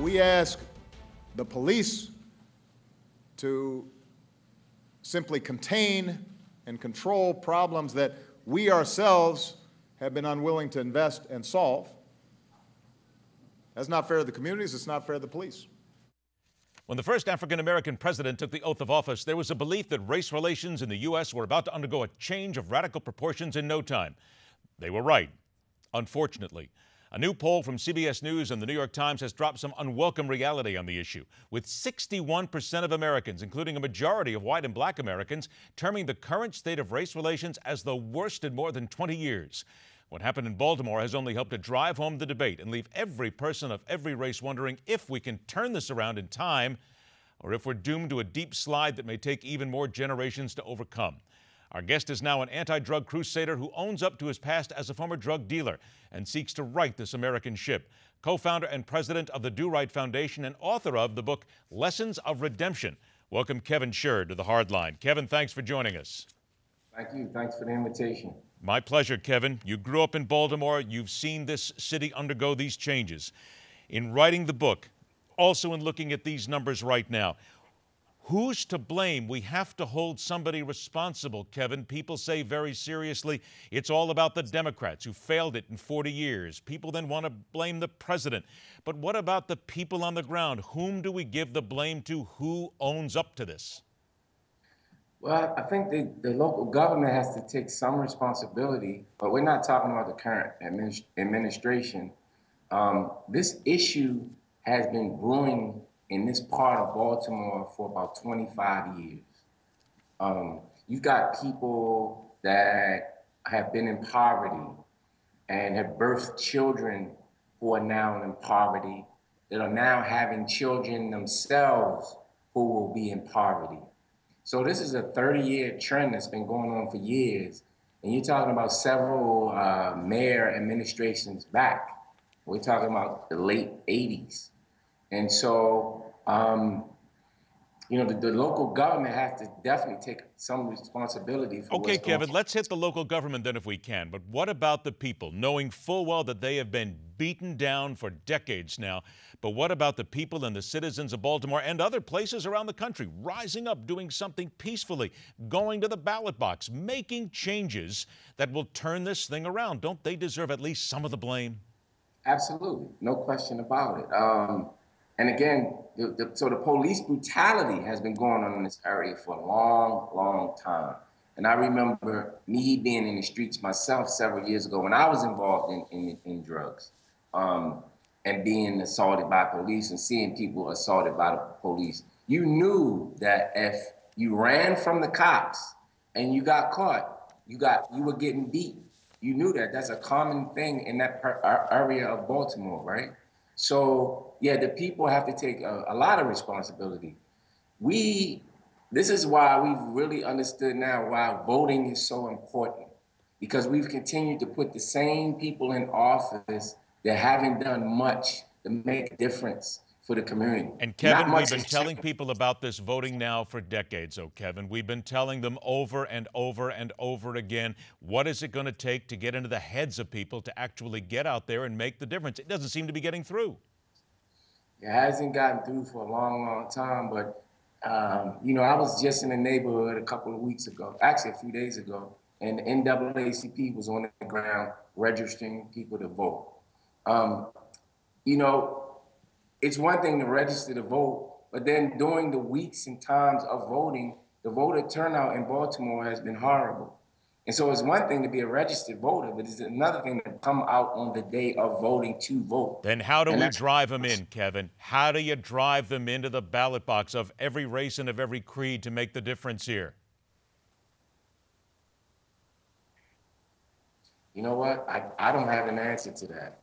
we ask the police to simply contain and control problems that we ourselves have been unwilling to invest and solve, that's not fair to the communities, it's not fair to the police. When the first African-American president took the oath of office, there was a belief that race relations in the U.S. were about to undergo a change of radical proportions in no time. They were right, unfortunately. A new poll from CBS News and the New York Times has dropped some unwelcome reality on the issue, with 61% of Americans, including a majority of white and black Americans, terming the current state of race relations as the worst in more than 20 years. What happened in Baltimore has only helped to drive home the debate and leave every person of every race wondering if we can turn this around in time or if we're doomed to a deep slide that may take even more generations to overcome. Our guest is now an anti-drug crusader who owns up to his past as a former drug dealer and seeks to right this American ship. Co-founder and president of the Do Right Foundation and author of the book Lessons of Redemption. Welcome Kevin Shird to the Hardline. Kevin, thanks for joining us. Thank you. Thanks for the invitation. My pleasure, Kevin. You grew up in Baltimore. You've seen this city undergo these changes. In writing the book, also in looking at these numbers right now, who's to blame? We have to hold somebody responsible, Kevin. People say very seriously, it's all about the Democrats who failed it in 40 years. People then want to blame the president. But what about the people on the ground? Whom do we give the blame to? Who owns up to this? Well, I think the local government has to take some responsibility, but we're not talking about the current administration. This issue has been brewing in this part of Baltimore for about 25 years. You've got people that have been in poverty and have birthed children who are now in poverty, that are now having children themselves who will be in poverty. So this is a 30-year trend that's been going on for years. And you're talking about several mayor administrations back. We're talking about the late 80s. And so, you know, the local government has to definitely take some responsibility for Okay, what's going Kevin, let's hit the local government then if we can. But what about the people, knowing full well that they have been beaten down for decades now? But what about the people and the citizens of Baltimore and other places around the country rising up, doing something peacefully, going to the ballot box, making changes that will turn this thing around? Don't they deserve at least some of the blame? Absolutely, no question about it. And again, so the police brutality has been going on in this area for a long, long time. And I remember me being in the streets myself several years ago when I was involved in drugs, and being assaulted by police and seeing people assaulted by the police. You knew that if you ran from the cops and you got caught, you were getting beat. You knew that. That's a common thing in that area of Baltimore, right? So, yeah, the people have to take a lot of responsibility. This is why we've really understood now why voting is so important, because we've continued to put the same people in office that haven't done much to make a difference for the community. And Kevin, we've been telling people about this voting now for decades, Kevin. We've been telling them over and over and over again, what is it going to take to get into the heads of people to actually get out there and make the difference? It doesn't seem to be getting through. It hasn't gotten through for a long, long time, but you know, I was just in the neighborhood a couple of weeks ago, actually a few days ago, and the NAACP was on the ground registering people to vote. You know, it's one thing to register to vote, but then during the weeks and times of voting, the voter turnout in Baltimore has been horrible. And so it's one thing to be a registered voter, but it's another thing to come out on the day of voting to vote. Then how do we drive them in, Kevin? How do you drive them into the ballot box of every race and of every creed to make the difference here? You know what? I don't have an answer to that.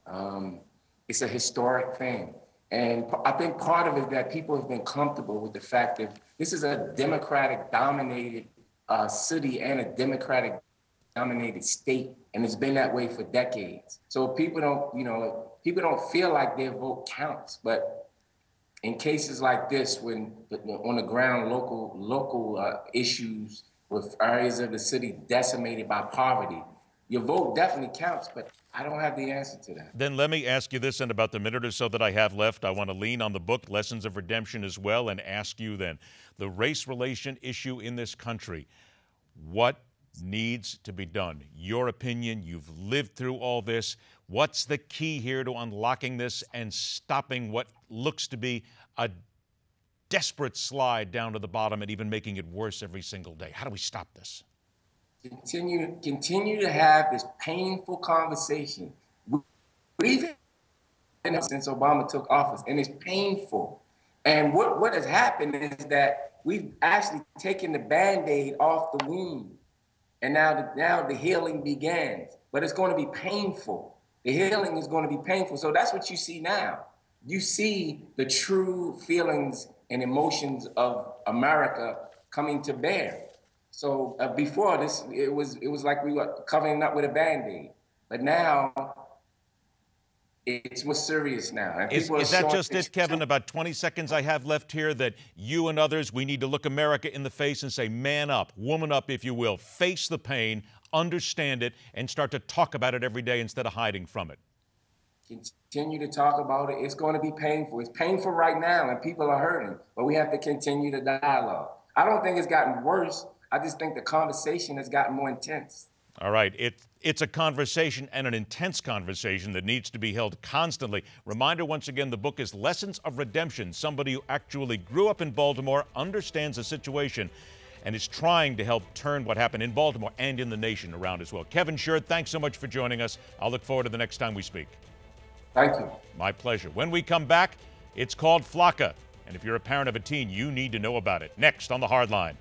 It's a historic thing. And I think part of it is that people have been comfortable with the fact that this is a Democratic-dominated city and a Democratic-dominated state, and it's been that way for decades. So people don't feel like their vote counts. But in cases like this, when on the ground, local issues with areas of the city decimated by poverty, your vote definitely counts, but I don't have the answer to that. Then let me ask you this in about the minute or so that I have left. I want to lean on the book, Lessons of Redemption, as well, and ask you then, the race relation issue in this country, what needs to be done? Your opinion, you've lived through all this. What's the key here to unlocking this and stopping what looks to be a desperate slide down to the bottom and even making it worse every single day? How do we stop this? Continue to have this painful conversation. We've had since Obama took office, and it's painful. And what has happened is that we've actually taken the Band-Aid off the wound, and now the healing begins. But it's going to be painful. The healing is going to be painful. So that's what you see now. You see the true feelings and emotions of America coming to bear. So before this, it was like we were covering up with a Band-Aid. But now, it's more serious now. And Is that just it, Kevin? About 20 seconds I have left here, that you and others, we need to look America in the face and say, man up, woman up, if you will. Face the pain, understand it, and start to talk about it every day instead of hiding from it. Continue to talk about it. It's going to be painful. It's painful right now, and people are hurting. But we have to continue the dialogue. I don't think it's gotten worse. I just think the conversation has gotten more intense. All right. It's a conversation, and an intense conversation, that needs to be held constantly. Reminder once again, the book is Lessons of Redemption. Somebody who actually grew up in Baltimore, understands the situation, and is trying to help turn what happened in Baltimore and in the nation around as well. Kevin Shird, thanks so much for joining us. I'll look forward to the next time we speak. Thank you. My pleasure. When we come back, it's called Flocka. And if you're a parent of a teen, you need to know about it. Next on The Hard Line.